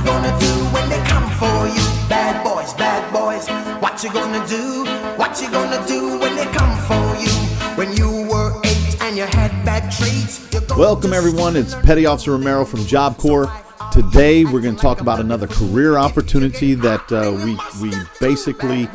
gonna do when they come for you? Bad boys, what you gonna do? What you gonna do when they come for you? When you were 8 and you had bad traits. Welcome everyone, it's Petty Officer Romero from Job Corps. Today we're going to talk about another career opportunity that we basically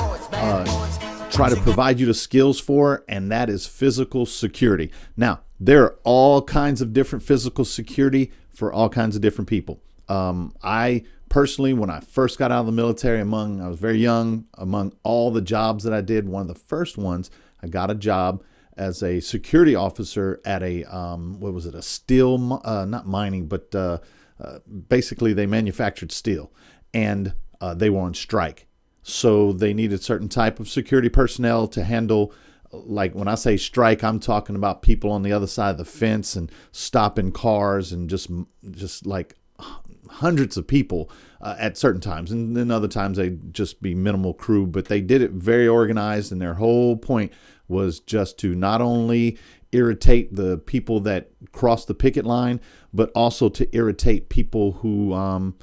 try to provide you the skills for, and that is physical security. Now, there are all kinds of different physical security for all kinds of different people. I personally, when I first got out of the military, I was very young, among all the jobs that I did, one of the first ones, I got a job as a security officer at a, a steel, not mining, but basically they manufactured steel, and they were on strike. So they needed certain type of security personnel to handle, like when I say strike, I'm talking about people on the other side of the fence and stopping cars and just like hundreds of people at certain times. And then other times they'd just be minimal crew, but they did it very organized, and their whole point was just to not only irritate the people that crossed the picket line, but also to irritate people who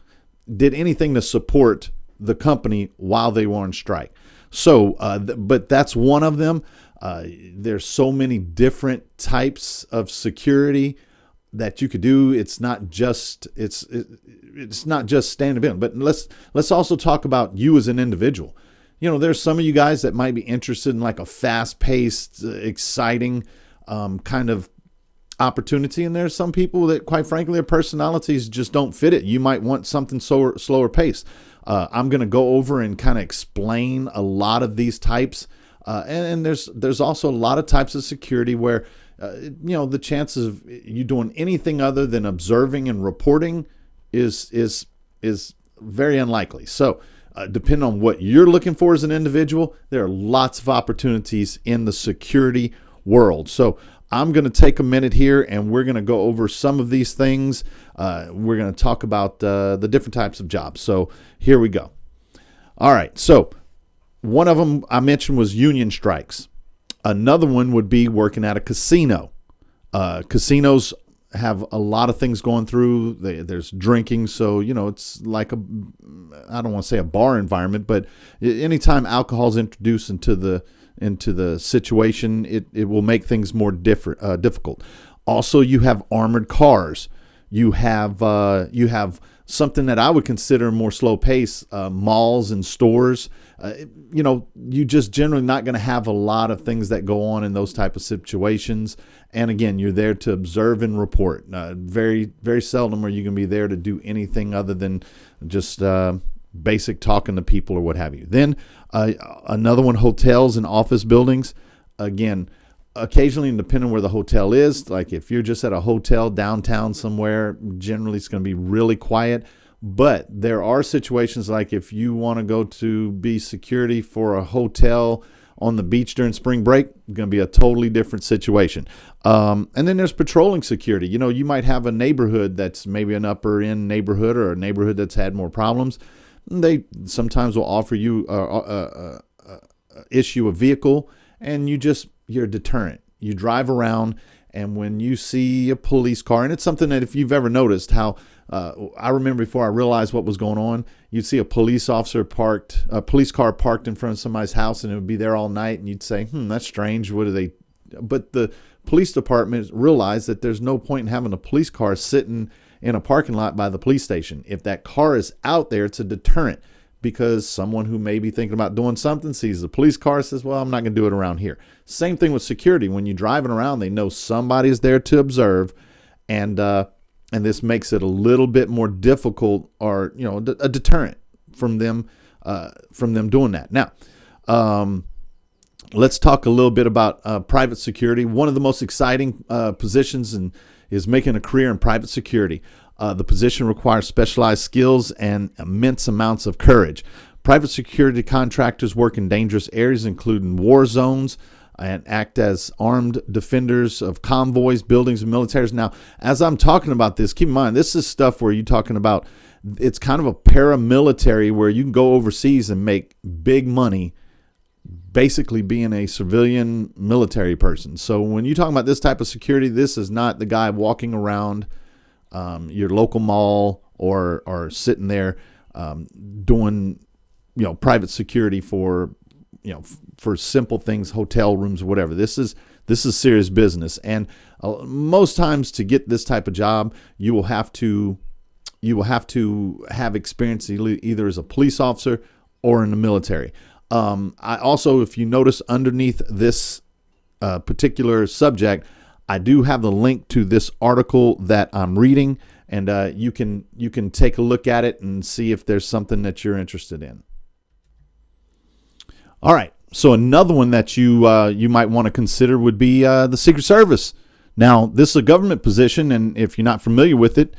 did anything to support the company while they were on strike. So, but that's one of them. There's so many different types of security that you could do. It's not just standing in. But let's also talk about you as an individual. You know, there's some of you guys that might be interested in like a fast-paced, exciting kind of opportunity, and there's some people that, quite frankly, their personalities just don't fit it. You might want something slower paced. I'm going to go over and kind of explain a lot of these types, and there's also a lot of types of security where the chances of you doing anything other than observing and reporting is very unlikely. So depending on what you're looking for as an individual, there are lots of opportunities in the security world. So I'm going to take a minute here, and we're going to go over some of these things. We're going to talk about the different types of jobs. So here we go. All right. So one of them I mentioned was union strikes. Another one would be working at a casino. Casinos have a lot of things going through. There's drinking. So, it's like I don't want to say a bar environment, but anytime alcohol is introduced into the situation, it will make things more difficult. Also, you have armored cars. You have something that I would consider more slow pace, malls and stores. You just generally not going to have a lot of things that go on in those type of situations. And again, you're there to observe and report. Very, very seldom are you going to be there to do anything other than just basic talking to people or what have you. Then another one, hotels and office buildings. Again, occasionally, depending on where the hotel is, like if you're just at a hotel downtown somewhere, generally it's going to be really quiet. But there are situations like if you want to go to be security for a hotel on the beach during spring break, it's going to be a totally different situation. And then there's patrolling security. You might have a neighborhood that's maybe an upper end neighborhood or a neighborhood that's had more problems. They sometimes will offer you issue a vehicle, and you're a deterrent. You drive around, and when you see a police car, and it's something that if you've ever noticed how, I remember before I realized what was going on, you'd see a police car parked in front of somebody's house, and it would be there all night, and you'd say, that's strange. What are they? But the police department realized that there's no point in having a police car sitting in a parking lot by the police station. If that car is out there, it's a deterrent, because someone who may be thinking about doing something sees the police car, says, well, I'm not going to do it around here. Same thing with security. When you're driving around, they know somebody's there to observe, and this makes it a little bit more difficult, or a deterrent from them doing that. Now, let's talk a little bit about private security. One of the most exciting positions is making a career in private security. The position requires specialized skills and immense amounts of courage. Private security contractors work in dangerous areas, including war zones, and act as armed defenders of convoys, buildings, and militaries. Now, as I'm talking about this, keep in mind, this is stuff where you're talking about, it's kind of a paramilitary where you can go overseas and make big money basically being a civilian military person. So when you're talking about this type of security, this is not the guy walking around your local mall or sitting there doing, private security for, for simple things, hotel rooms or whatever. This is serious business. And most times to get this type of job, you will have to have experience either as a police officer or in the military. I also, if you notice underneath this particular subject, I do have the link to this article that I'm reading, and you can take a look at it and see if there's something that you're interested in. All right. So another one that you might want to consider would be the Secret Service. Now, this is a government position, and if you're not familiar with it,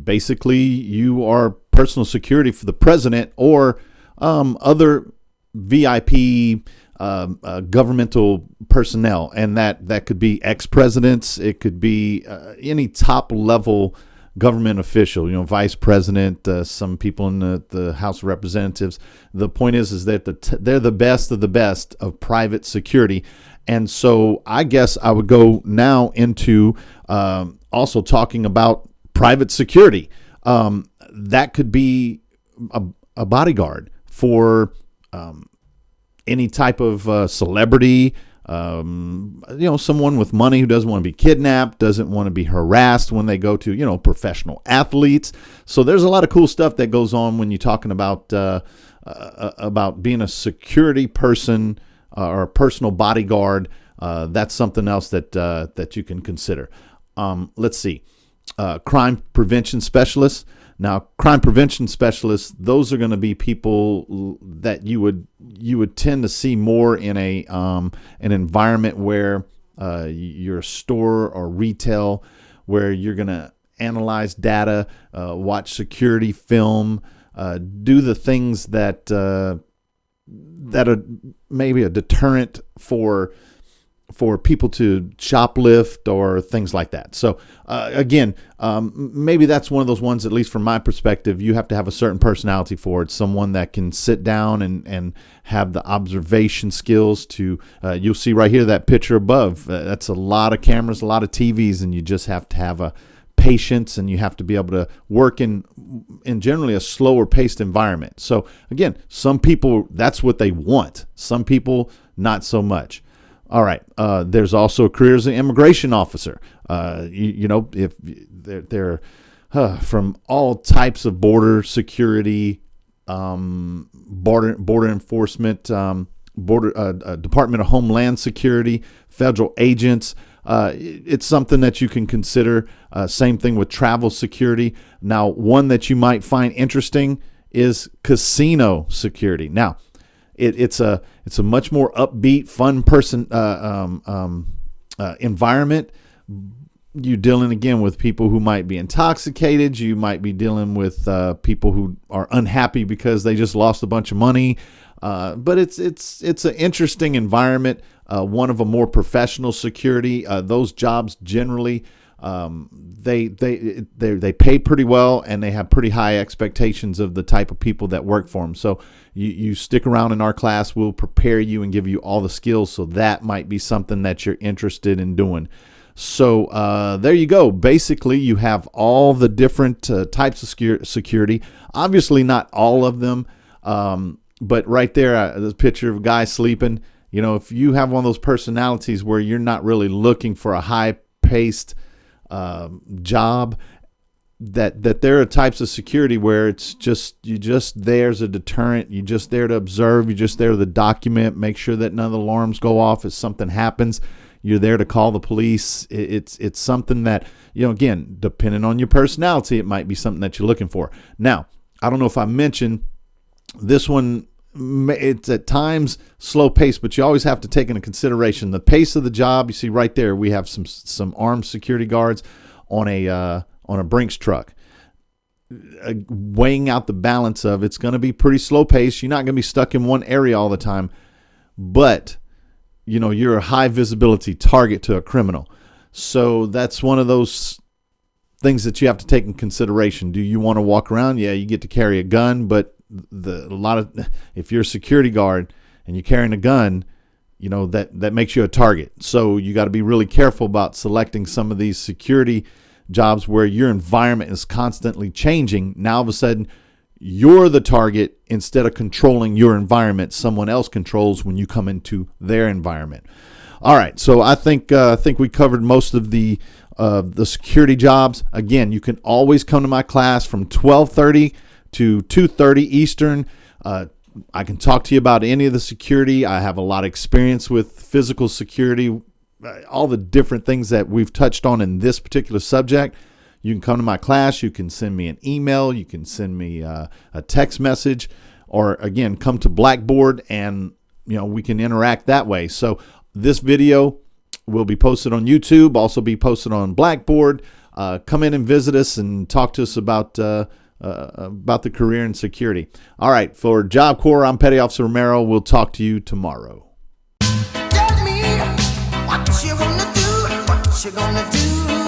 basically you are personal security for the president or other VIP governmental personnel, and that could be ex-presidents. It could be any top-level government official, vice president, some people in the House of Representatives. The point is that they're the best of the best of private security. And so I guess I would go now into also talking about private security. That could be a bodyguard for any type of celebrity, someone with money who doesn't want to be kidnapped, doesn't want to be harassed when they go to, professional athletes. So there's a lot of cool stuff that goes on when you're talking about being a security person or a personal bodyguard. That's something else that you can consider. Let's see. Crime prevention specialists. Now, crime prevention specialists, those are going to be people that you would tend to see more in an environment where you're a store or retail, where you're going to analyze data, watch security film, do the things that are maybe a deterrent for people to shoplift or things like that. So again, maybe that's one of those ones, at least from my perspective, you have to have a certain personality for it. Someone that can sit down and have the observation skills to, you'll see right here, that picture above, that's a lot of cameras, a lot of TVs, and you just have to have a patience, and you have to be able to work in generally a slower paced environment. So again, some people, that's what they want. Some people, not so much. All right. There's also a career as an immigration officer. If they're from all types of border security, border enforcement, Department of Homeland Security, federal agents. It's something that you can consider. Same thing with travel security. Now, one that you might find interesting is casino security. Now, it's a much more upbeat, fun environment. You're dealing again with people who might be intoxicated. You might be dealing with people who are unhappy because they just lost a bunch of money. But it's an interesting environment. One of a more professional security. Those jobs generally they pay pretty well, and they have pretty high expectations of the type of people that work for them. So you stick around in our class, we'll prepare you and give you all the skills. So that might be something that you're interested in doing. So there you go. Basically, you have all the different types of security. Obviously, not all of them, but right there, this picture of a guy sleeping. If you have one of those personalities where you're not really looking for a high-paced job, that there are types of security where it's you're just there as a deterrent. You're just there to observe. You're just there to document, make sure that none of the alarms go off if something happens. You're there to call the police. It's something that, again, depending on your personality, it might be something that you're looking for. Now, I don't know if I mentioned this one. It's at times slow pace, but you always have to take into consideration the pace of the job. You see right there, we have some armed security guards on a Brinks truck, weighing out the balance of it's going to be pretty slow pace. You're not going to be stuck in one area all the time, but you're a high visibility target to a criminal. So that's one of those things that you have to take in consideration. Do you want to walk around? Yeah, you get to carry a gun, but if you're a security guard and you're carrying a gun, that makes you a target. So you got to be really careful about selecting some of these security jobs where your environment is constantly changing. Now, all of a sudden, you're the target instead of controlling your environment. Someone else controls when you come into their environment. All right, so I think we covered most of the security jobs. Again, you can always come to my class from 12:30 to 2:30 Eastern. I can talk to you about any of the security. I have a lot of experience with physical security, all the different things that we've touched on in this particular subject. You can come to my class. You can send me an email. You can send me a text message, or again, come to Blackboard, and we can interact that way. So this video will be posted on YouTube, also be posted on Blackboard. Come in and visit us and talk to us about the career in security. All right, for Job Corps, I'm Petty Officer Romero. We'll talk to you tomorrow. Tell me what you gonna do, what you gonna do.